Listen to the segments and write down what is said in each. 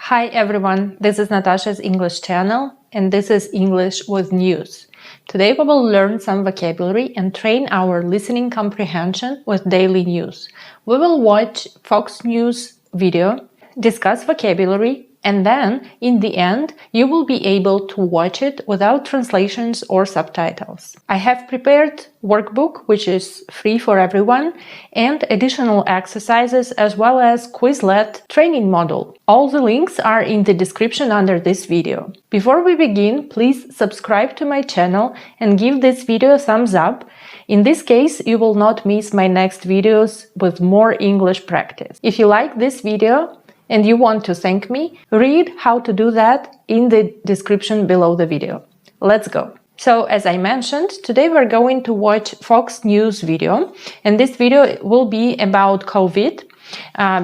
Hi everyone, this is Natasha's English channel and this is English with News. Today we will learn some vocabulary and train our listening comprehension with daily news. We will watch Fox News video, discuss vocabulary, and then, in the end, you will be able to watch it without translations or subtitles. I have prepared workbook, which is free for everyone, and additional exercises as well as Quizlet training module. All the links are in the description under this video. Before we begin, please subscribe to my channel and give this video a thumbs up. In this case, you will not miss my next videos with more English practice. If you like this video, and you want to thank me, read how to do that in the description below the video. Let's go. So, as I mentioned, today we're going to watch Fox News video, and this video will be about COVID.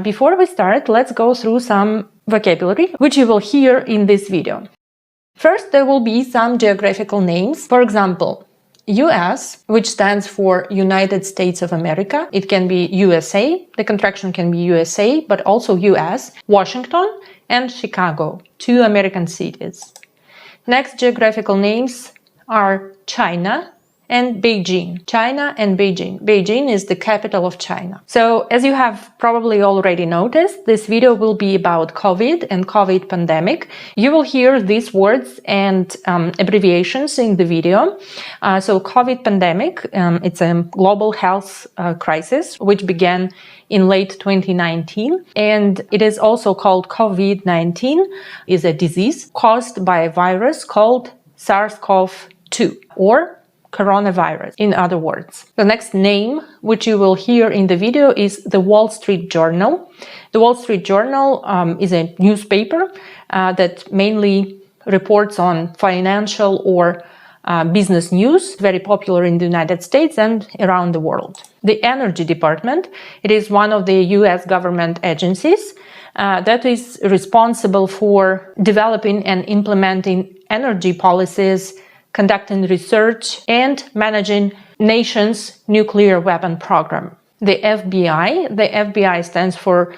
Before we start, let's go through some vocabulary, which you will hear in this video. First, there will be some geographical names. For example, US, which stands for United States of America. It can be USA, the contraction can be USA, but also US, Washington, and Chicago, two American cities. Next geographical names are China and Beijing. China and Beijing. Beijing is the capital of China. So, as you have probably already noticed, this video will be about COVID and COVID pandemic. You will hear these words and abbreviations in the video. So, COVID pandemic, it's a global health crisis which began in late 2019, and it is also called COVID-19, is a disease caused by a virus called SARS-CoV-2 or coronavirus, in other words. The next name, which you will hear in the video, is the Wall Street Journal. The Wall Street Journal is a newspaper that mainly reports on financial or business news, very popular in the United States and around the world. The Energy Department, it is one of the US government agencies that is responsible for developing and implementing energy policies, conducting research, and managing nation's nuclear weapon program. The FBI stands for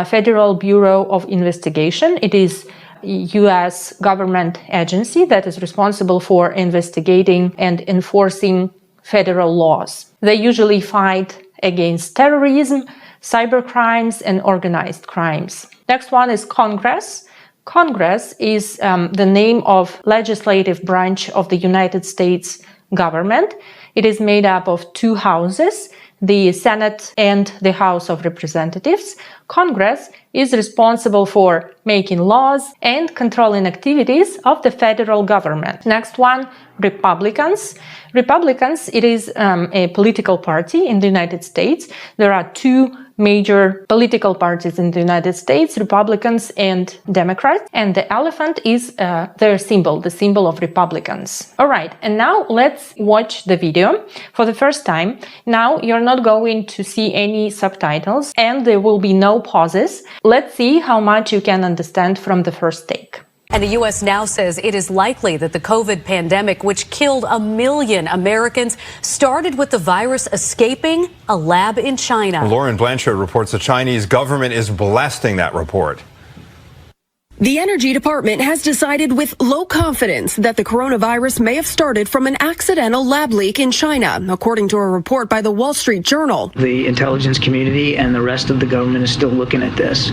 Federal Bureau of Investigation. It is a US government agency that is responsible for investigating and enforcing federal laws. They usually fight against terrorism, cybercrimes, and organized crimes. Next one is Congress. Congress is the name of legislative branch of the United States government. It is made up of two houses, the Senate and the House of Representatives. Congress is responsible for making laws and controlling activities of the federal government. Next one, Republicans. Republicans, it is a political party in the United States. There are two major political parties in the United States, Republicans and Democrats, and the elephant is their symbol, the symbol of Republicans. All right, and now let's watch the video for the first time. Now you're not going to see any subtitles and there will be no pauses. Let's see how much you can understand from the first take. And the U.S. now says it is likely that the COVID pandemic, which killed 1 million Americans, started with the virus escaping a lab in China. Lauren Blanchard reports the Chinese government is blasting that report. The Energy Department has decided with low confidence that the coronavirus may have started from an accidental lab leak in China, according to a report by the Wall Street Journal. The intelligence community and the rest of the government is still looking at this.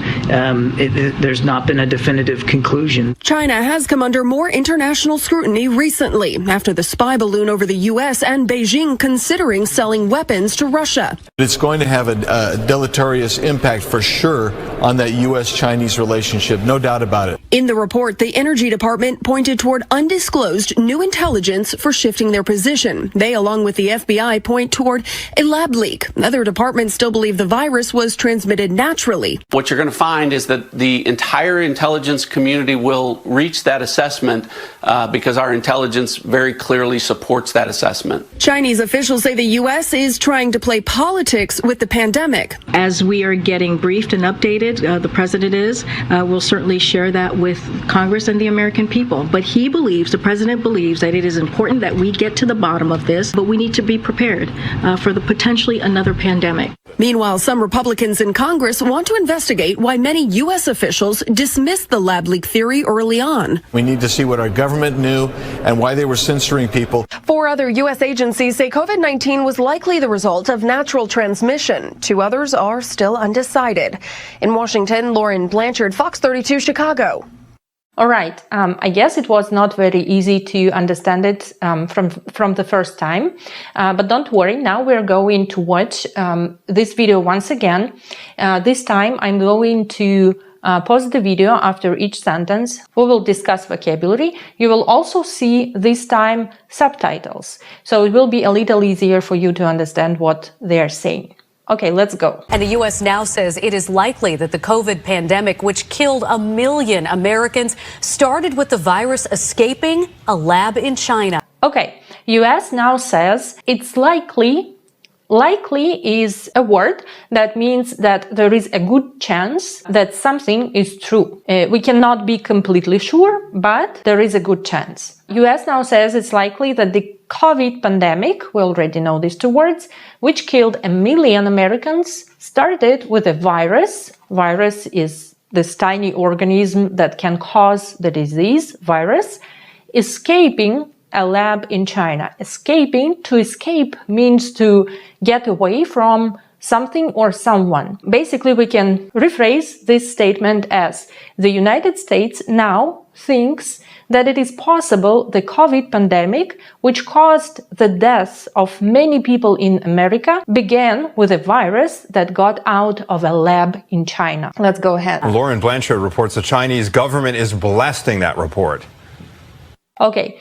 There's not been a definitive conclusion. China has come under more international scrutiny recently after the spy balloon over the U.S. and Beijing considering selling weapons to Russia. It's going to have a deleterious impact for sure on that U.S.-Chinese relationship, no doubt about it. In the report, the Energy Department pointed toward undisclosed new intelligence for shifting their position. They, along with the FBI, point toward a lab leak. Other departments still believe the virus was transmitted naturally. What you're going to find is that the entire intelligence community will reach that assessment because our intelligence very clearly supports that assessment. Chinese officials say the U.S. is trying to play politics with the pandemic. As we are getting briefed and updated, the president is, we'll certainly share share that with Congress and the American people. But the president believes that it is important that we get to the bottom of this, but we need to be prepared for the potentially another pandemic. Meanwhile, some Republicans in Congress want to investigate why many U.S. officials dismissed the lab leak theory early on. We need to see what our government knew and why they were censoring people. 4 other U.S. agencies say COVID-19 was likely the result of natural transmission. 2 others are still undecided. In Washington, Lauren Blanchard, Fox 32 Chicago. All right. I guess it was not very easy to understand it from the first time, but don't worry. Now we're going to watch this video once again. This time I'm going to pause the video after each sentence. We will discuss vocabulary. You will also see this time subtitles, so it will be a little easier for you to understand what they are saying. Okay, let's go. And the U.S. now says it is likely that the COVID pandemic, which killed 1 million Americans, started with the virus escaping a lab in China. Okay, U.S. now says it's likely. Likely is a word that means that there is a good chance that something is true. We cannot be completely sure, but there is a good chance. US now says it's likely that the COVID pandemic, we already know these 2 words, which killed 1 million Americans, started with a virus. Virus is this tiny organism that can cause the disease, virus, escaping a lab in China. To escape means to get away from something or someone. Basically, we can rephrase this statement as the United States now thinks that it is possible the COVID pandemic, which caused the deaths of many people in America, began with a virus that got out of a lab in China. Let's go ahead. Lauren Blanchard reports the Chinese government is blasting that report. Okay.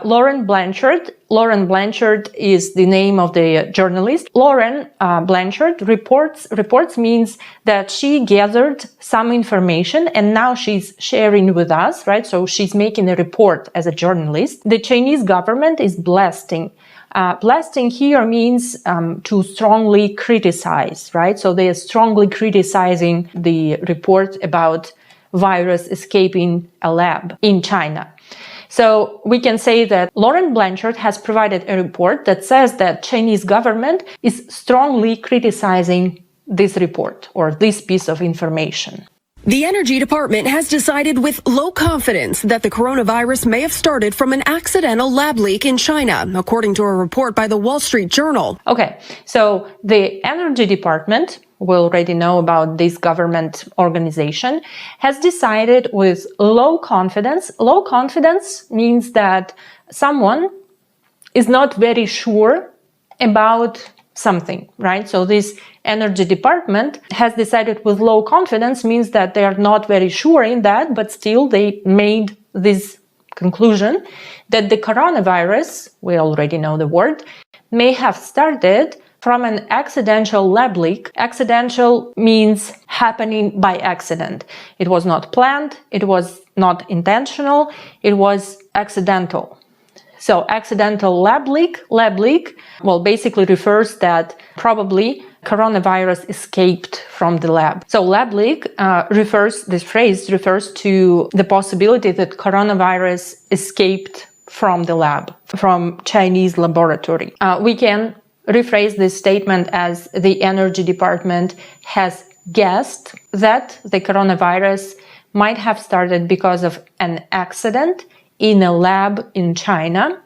Lauren Blanchard. Lauren Blanchard is the name of the journalist. Lauren Blanchard reports means that she gathered some information and now she's sharing with us, right? So she's making a report as a journalist. The Chinese government is blasting. Blasting here means to strongly criticize, right? So they are strongly criticizing the report about virus escaping a lab in China. So we can say that Lauren Blanchard has provided a report that says that Chinese government is strongly criticizing this report or this piece of information. The Energy Department has decided with low confidence that the coronavirus may have started from an accidental lab leak in China, according to a report by the Wall Street Journal. Okay, so the Energy Department, we already know about this government organization, has decided with low confidence. Low confidence means that someone is not very sure about something, right? So this Energy Department has decided with low confidence means that they are not very sure in that, but still they made this conclusion that the coronavirus, we already know the word, may have started from an accidental lab leak. Accidental means happening by accident. It was not planned, it was not intentional, it was accidental. So accidental lab leak, well, basically refers that probably coronavirus escaped from the lab. So lab leak this phrase refers to the possibility that coronavirus escaped from the lab, from Chinese laboratory. We can rephrase this statement as the Energy Department has guessed that the coronavirus might have started because of an accident in a lab in China,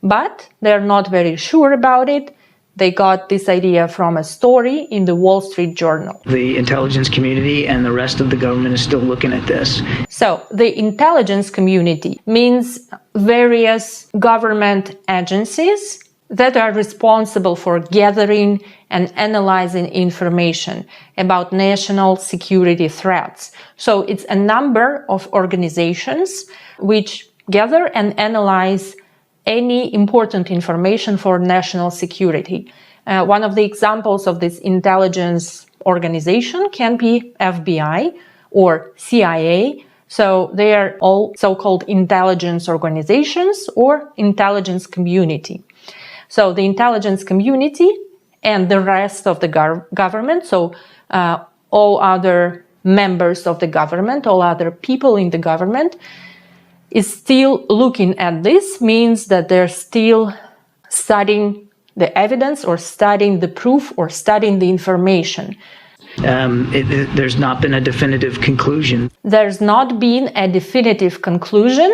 but they're not very sure about it. They got this idea from a story in the Wall Street Journal. The intelligence community and the rest of the government is still looking at this. So the intelligence community means various government agencies that are responsible for gathering and analyzing information about national security threats. So it's a number of organizations which gather and analyze any important information for national security. One of the examples of this intelligence organization can be FBI or CIA. So they are all so-called intelligence organizations or intelligence community. So the intelligence community and the rest of the government, so all other members of the government, all other people in the government, is still looking at this, means that they're still studying the evidence or studying the proof or studying the information. There's not been a definitive conclusion. There's not been a definitive conclusion.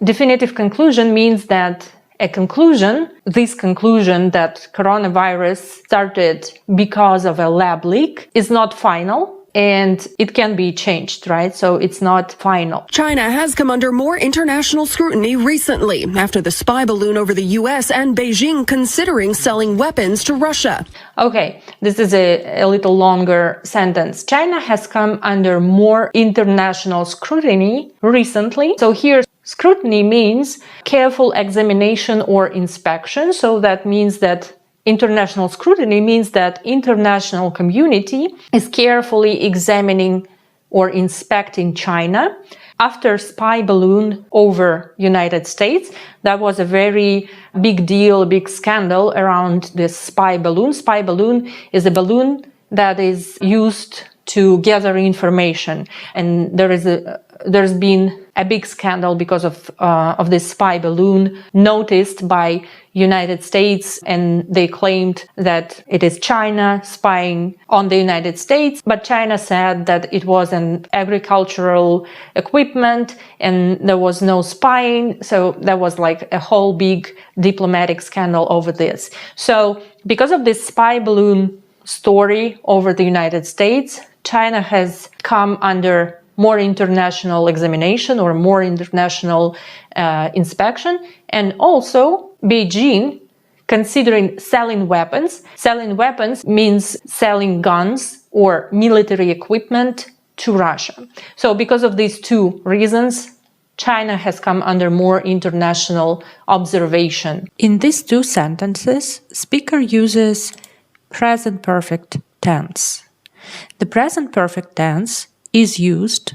Definitive conclusion means that this conclusion that coronavirus started because of a lab leak is not final. And it can be changed, right? So it's not final. China has come under more international scrutiny recently after the spy balloon over the U.S. and Beijing considering selling weapons to Russia. Okay, this is a little longer sentence. China has come under more international scrutiny recently. So here, scrutiny means careful examination or inspection. So that means that international scrutiny means that international community is carefully examining or inspecting China. After spy balloon over United States, that was a very big deal, a big scandal around this spy balloon. Spy balloon is a balloon that is used to gather information, and there's been a big scandal because of this spy balloon noticed by United States, and they claimed that it is China spying on the United States, but China said that it was an agricultural equipment and there was no spying. So there was like a whole big diplomatic scandal over this. So because of this spy balloon story over the United States, China has come under more international examination or more international inspection, and also Beijing considering selling weapons. Selling weapons means selling guns or military equipment to Russia. So because of these two reasons, China has come under more international observation. In these two sentences, speaker uses present perfect tense. The present perfect tense is used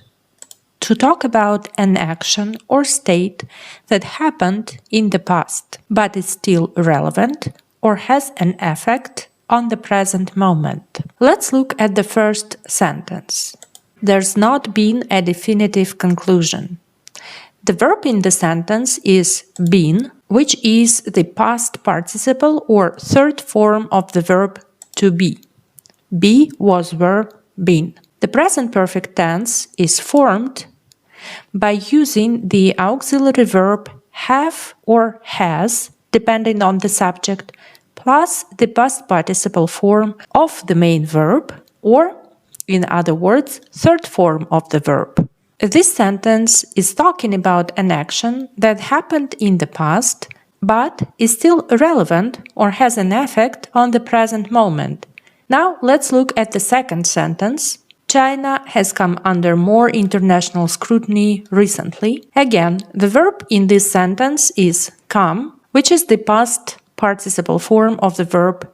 to talk about an action or state that happened in the past, but is still relevant or has an effect on the present moment. Let's look at the first sentence. There's not been a definitive conclusion. The verb in the sentence is been, which is the past participle or third form of the verb to be. Be was were been. The present perfect tense is formed by using the auxiliary verb have or has, depending on the subject, plus the past participle form of the main verb, or, in other words, third form of the verb. This sentence is talking about an action that happened in the past, but is still relevant or has an effect on the present moment. Now let's look at the second sentence. China has come under more international scrutiny recently. Again, the verb in this sentence is come, which is the past participle form of the verb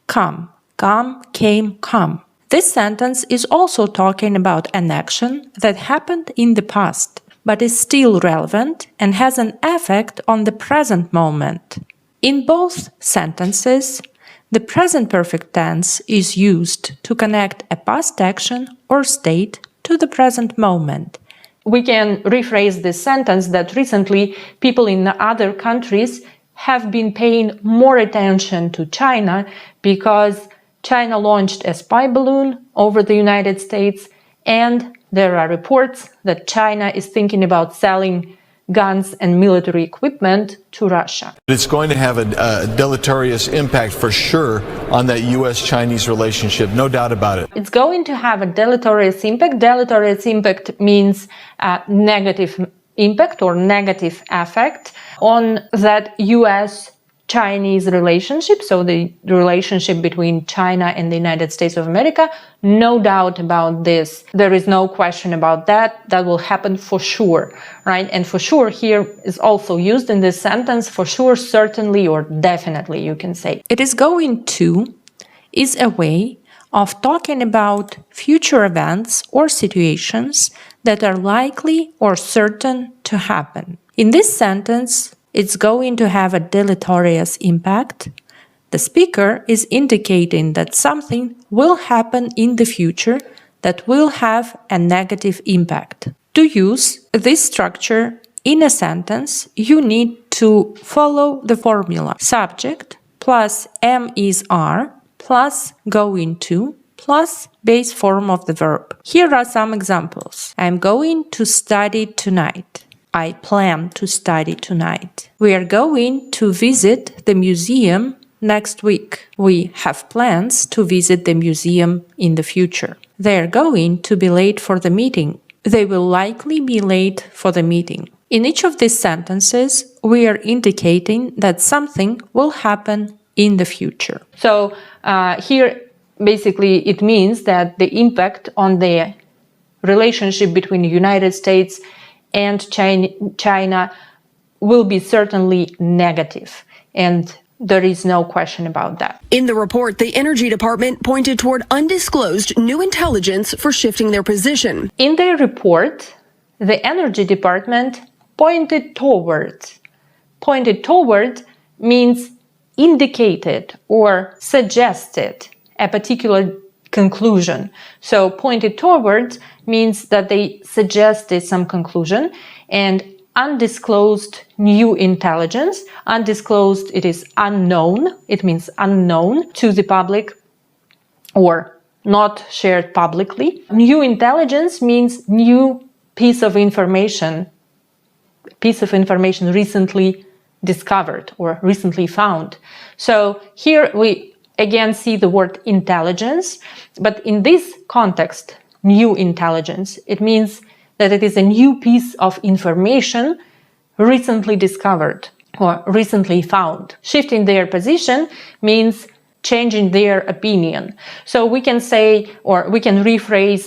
come. Come, came, come. This sentence is also talking about an action that happened in the past, but is still relevant and has an effect on the present moment. In both sentences, the present perfect tense is used to connect a past action or state to the present moment. We can rephrase this sentence that recently people in other countries have been paying more attention to China because China launched a spy balloon over the United States, and there are reports that China is thinking about selling guns and military equipment to Russia. It's going to have a deleterious impact for sure on that U.S.-Chinese relationship, no doubt about it. It's going to have a deleterious impact. Deleterious impact means negative impact or negative effect on that U.S.-Chinese relationship, so the relationship between China and the United States of America. No doubt about this. There is no question about that. That will happen for sure, right? And for sure here is also used in this sentence. For sure, certainly, or definitely, you can say. It is going to is a way of talking about future events or situations that are likely or certain to happen. In this sentence, it's going to have a deleterious impact. The speaker is indicating that something will happen in the future that will have a negative impact. To use this structure in a sentence, you need to follow the formula subject plus am is are plus going to plus base form of the verb. Here are some examples. I'm going to study tonight. I plan to study tonight. We are going to visit the museum next week. We have plans to visit the museum in the future. They are going to be late for the meeting. They will likely be late for the meeting. In each of these sentences, we are indicating that something will happen in the future. So here, basically, it means that the impact on the relationship between the United States and China will be certainly negative. And there is no question about that. In the report, the Energy Department pointed toward undisclosed new intelligence for shifting their position. In their report, the Energy Department pointed towards. Pointed toward means indicated or suggested a particular conclusion. So pointed towards means that they suggested some conclusion, and undisclosed new intelligence. Undisclosed, it is unknown. It means unknown to the public or not shared publicly. New intelligence means new piece of information recently discovered or recently found. So here we again see the word intelligence, but in this context, new intelligence, it means that it is a new piece of information recently discovered or recently found. Shifting their position means changing their opinion. So we can say, or we can rephrase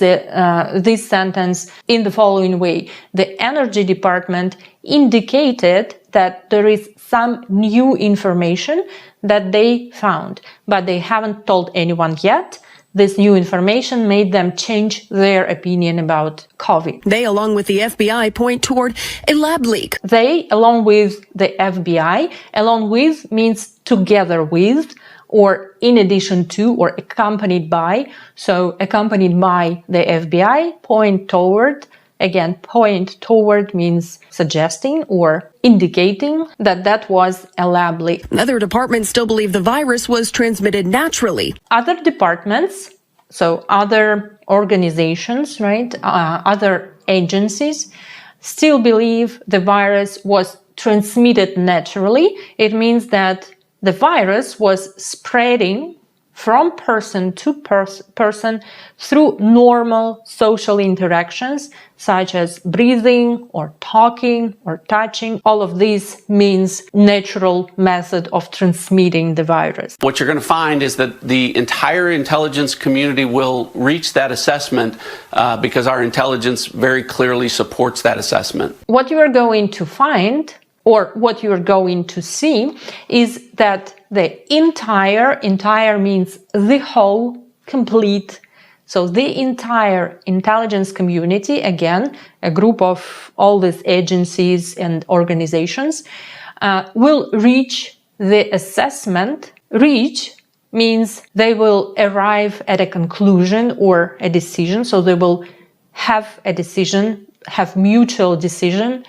this sentence in the following way. The Energy Department indicated that there is some new information that they found, but they haven't told anyone yet. This new information made them change their opinion about COVID. They, along with the FBI, point toward a lab leak. They, along with the FBI, along with means together with, or in addition to, or accompanied by. So accompanied by the FBI, point toward. Again, point toward means suggesting or indicating that that was a lab leak. Other departments still believe the virus was transmitted naturally. Other departments, so other organizations, right, other agencies, still believe the virus was transmitted naturally. It means that the virus was spreading from person to person through normal social interactions, such as breathing or talking or touching. All of this means natural method of transmitting the virus. What you're going to find is that the entire intelligence community will reach that assessment because our intelligence very clearly supports that assessment. What you are going to find, or what you're going to see, is that the entire means the whole, complete. So the entire intelligence community, again, a group of all these agencies and organizations, will reach the assessment. Reach means they will arrive at a conclusion or a decision. So they will have a decision, have mutual decision,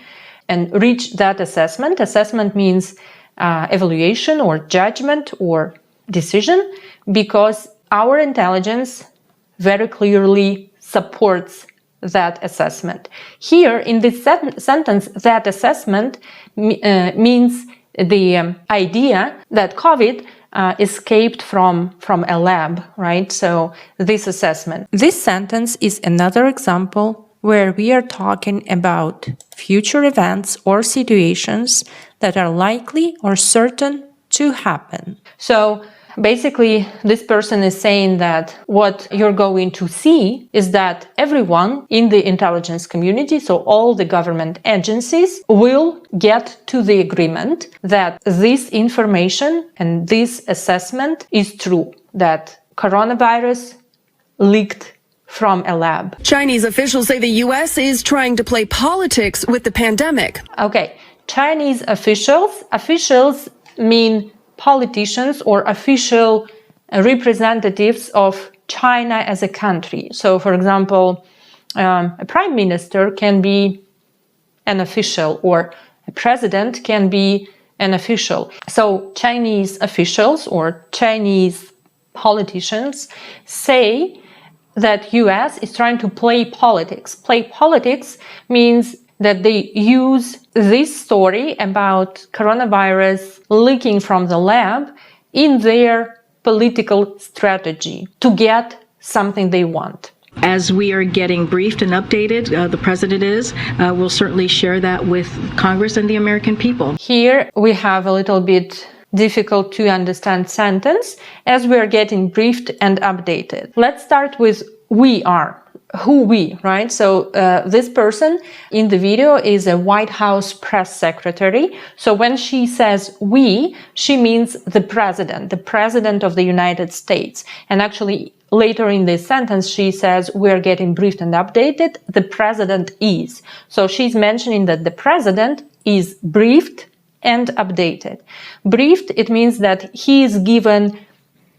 and reach that assessment. Assessment means evaluation or judgment or decision, because our intelligence very clearly supports that assessment. Here in this sentence, that assessment means the idea that COVID escaped from a lab, right? So this assessment. This sentence is another example where we are talking about future events or situations that are likely or certain to happen. So basically, this person is saying that what you're going to see is that everyone in the intelligence community, so all the government agencies, will get to the agreement that this information and this assessment is true, that coronavirus leaked from a lab. Chinese officials say the U.S. is trying to play politics with the pandemic. Okay, Chinese officials mean politicians or official representatives of China as a country. So, for example, a prime minister can be an official, or a president can be an official. So Chinese officials or Chinese politicians say that US is trying to play politics. Play politics means that they use this story about coronavirus leaking from the lab in their political strategy to get something they want. As we are getting briefed and updated, the president we'll certainly share that with Congress and the American people. Here we have a little bit difficult to understand sentence, as we are getting briefed and updated. Let's start with we are. Who we, right? So this person in the video is a White House press secretary. So when she says we, she means the president of the United States. And actually later in this sentence, she says we're getting briefed and updated. The president is. So she's mentioning that the president is briefed and updated. Briefed, it means that he is given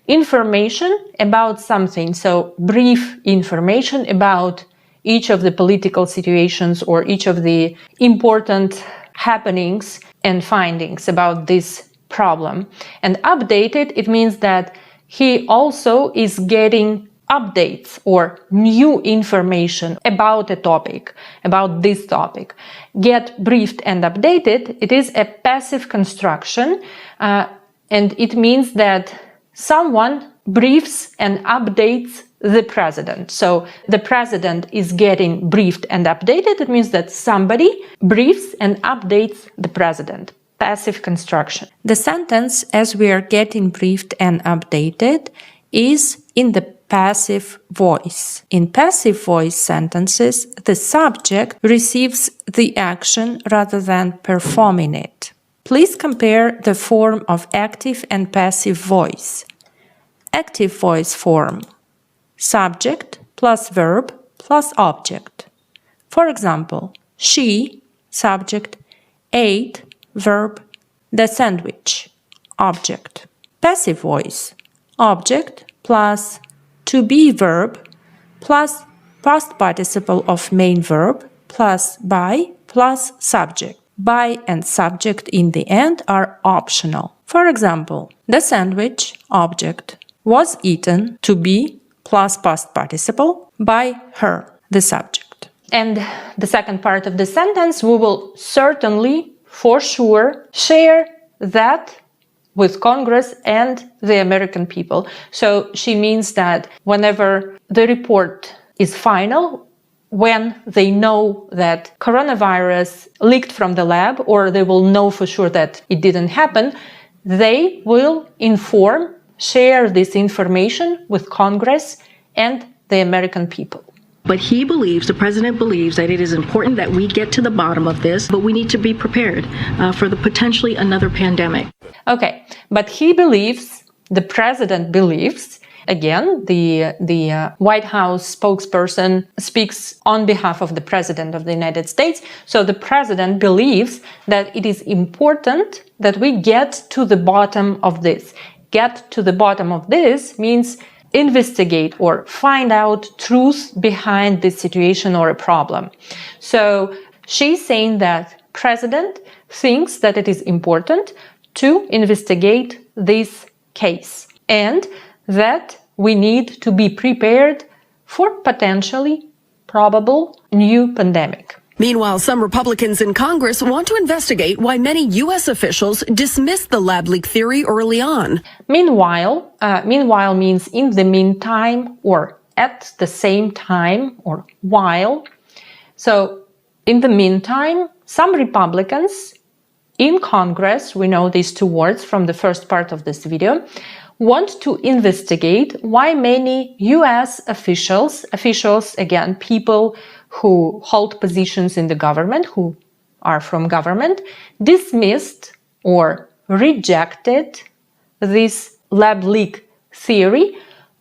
information about something. So brief information about each of the political situations or each of the important happenings and findings about this problem. And updated, it means that he also is getting updates or new information about a topic, about this topic. Get briefed and updated, it is a passive construction, and it means that someone briefs and updates the president. So the president is getting briefed and updated. It means that somebody briefs and updates the president. Passive construction. The sentence, as we are getting briefed and updated, is in the passive voice. In passive voice sentences, the subject receives the action rather than performing it. Please compare the form of active and passive voice. Active voice form: subject plus verb plus object. For example, she, subject, ate, verb, the sandwich, object. Passive voice: object plus to be verb plus past participle of main verb plus by plus subject. By and subject in the end are optional. For example, the sandwich, object, was eaten, to be plus past participle, by her, the subject. And the second part of the sentence, we will certainly, for sure, share that with Congress and the American people. So she means that whenever the report is final, when they know that coronavirus leaked from the lab, or they will know for sure that it didn't happen, they will share this information with Congress and the American people. But the president believes that it is important that we get to the bottom of this, but we need to be prepared for potentially another pandemic. Okay, but the president believes, again, the White House spokesperson speaks on behalf of the president of the United States. So the president believes that it is important that we get to the bottom of this. Get to the bottom of this means investigate or find out truth behind this situation or a problem. So she's saying that president thinks that it is important to investigate this case and that we need to be prepared for potentially probable new pandemic. Meanwhile, some Republicans in Congress want to investigate why many U.S. officials dismissed the lab leak theory early on. Meanwhile means in the meantime or at the same time or while. So in the meantime, some Republicans in Congress, we know these two words from the first part of this video, want to investigate why many U.S. officials, again, people who hold positions in the government, who are from government, dismissed or rejected this lab leak theory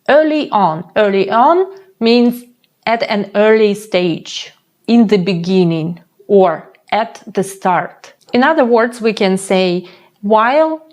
early on. Early on means at an early stage, in the beginning, or at the start. In other words, we can say while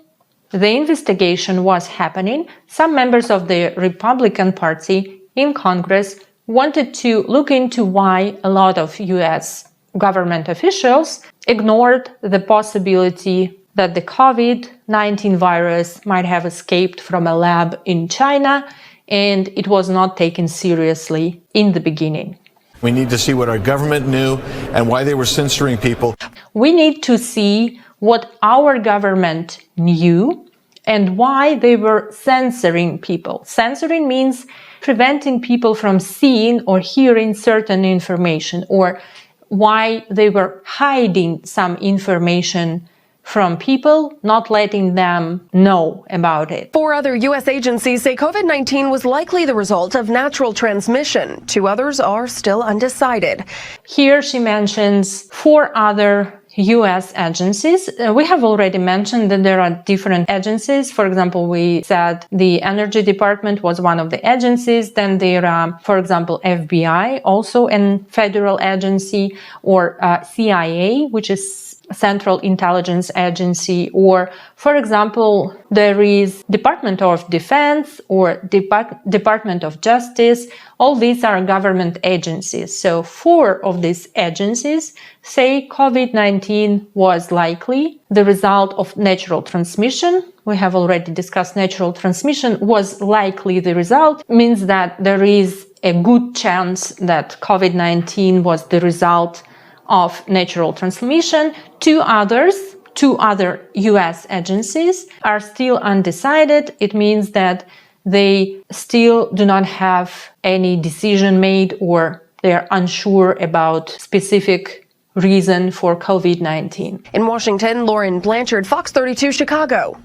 the investigation was happening, some members of the Republican Party in Congress wanted to look into why a lot of US government officials ignored the possibility that the COVID-19 virus might have escaped from a lab in China, and it was not taken seriously in the beginning. We need to see what our government knew and why they were censoring people. We need to see what our government knew and why they were censoring people. Censoring means preventing people from seeing or hearing certain information, or why they were hiding some information from people, not letting them know about it. 4 other U.S. agencies say COVID-19 was likely the result of natural transmission. 2 others are still undecided. Here she mentions 4 other U.S. agencies. We have already mentioned that there are different agencies. For example, we said the Energy Department was one of the agencies. Then there are, for example, FBI, also a federal agency, or CIA, which is Central Intelligence Agency, or, for example, there is Department of Defense or Department of Justice. All these are government agencies. So 4 of these agencies say COVID-19 was likely the result of natural transmission. We have already discussed natural transmission was likely the result, means that there is a good chance that COVID-19 was the result of natural transmission. 2 other US agencies are still undecided. It means that they still do not have any decision made, or they are unsure about specific reason for COVID-19. In Washington, Lauren Blanchard, Fox 32 Chicago.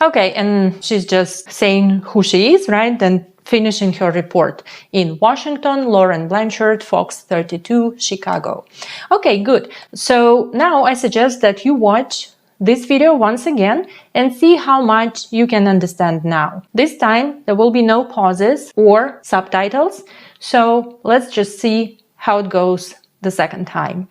Okay, and she's just saying who she is, right? And finishing her report. In Washington, Lauren Blanchard, Fox 32, Chicago. Okay, good. So now I suggest that you watch this video once again and see how much you can understand now. This time there will be no pauses or subtitles, so let's just see how it goes the second time.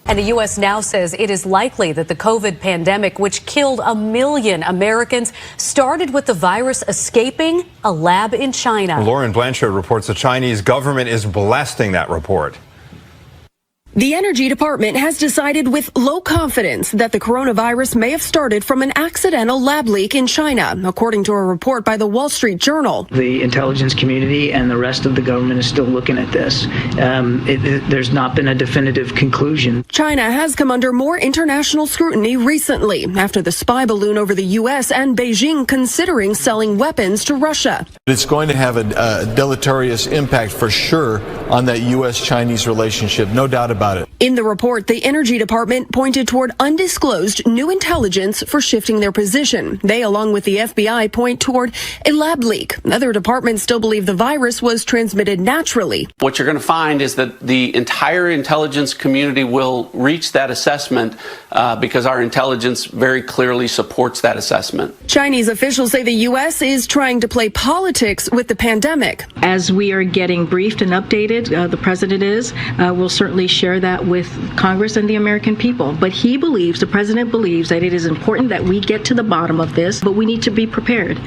And the U.S. now says it is likely that the COVID pandemic, which killed 1 million Americans, started with the virus escaping a lab in China. Lauren Blanchard reports the Chinese government is blasting that report. The Energy Department has decided with low confidence that the coronavirus may have started from an accidental lab leak in China, according to a report by the Wall Street Journal. The intelligence community and the rest of the government is still looking at this. There's not been a definitive conclusion. China has come under more international scrutiny recently after the spy balloon over the U.S. and Beijing considering selling weapons to Russia. It's going to have a deleterious impact for sure on that U.S.-Chinese relationship, no doubt about it. In the report, the Energy Department pointed toward undisclosed new intelligence for shifting their position. They, along with the FBI, point toward a lab leak. Other departments still believe the virus was transmitted naturally. What you're going to find is that the entire intelligence community will reach that assessment because our intelligence very clearly supports that assessment. Chinese officials say the U.S. is trying to play politics with the pandemic. As we are getting briefed and updated, the president is, we'll certainly share that with Congress and the American people. But the president believes that it is important that we get to the bottom of this, but we need to be prepared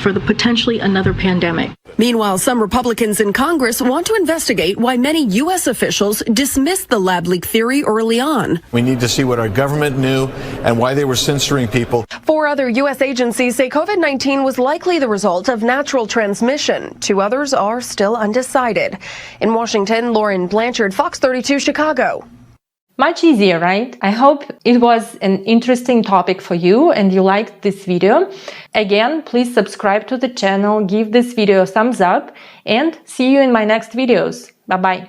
for the potentially another pandemic. Meanwhile, some Republicans in Congress want to investigate why many U.S. officials dismissed the lab leak theory early on. We need to see what our government knew and why they were censoring people. 4 other U.S. agencies say COVID-19 was likely the result of natural transmission. 2 others are still undecided. In Washington, Lauren Blanchard, Fox 32 Chicago. Much easier, right? I hope it was an interesting topic for you and you liked this video. Again, please subscribe to the channel, give this video a thumbs up, and see you in my next videos. Bye-bye.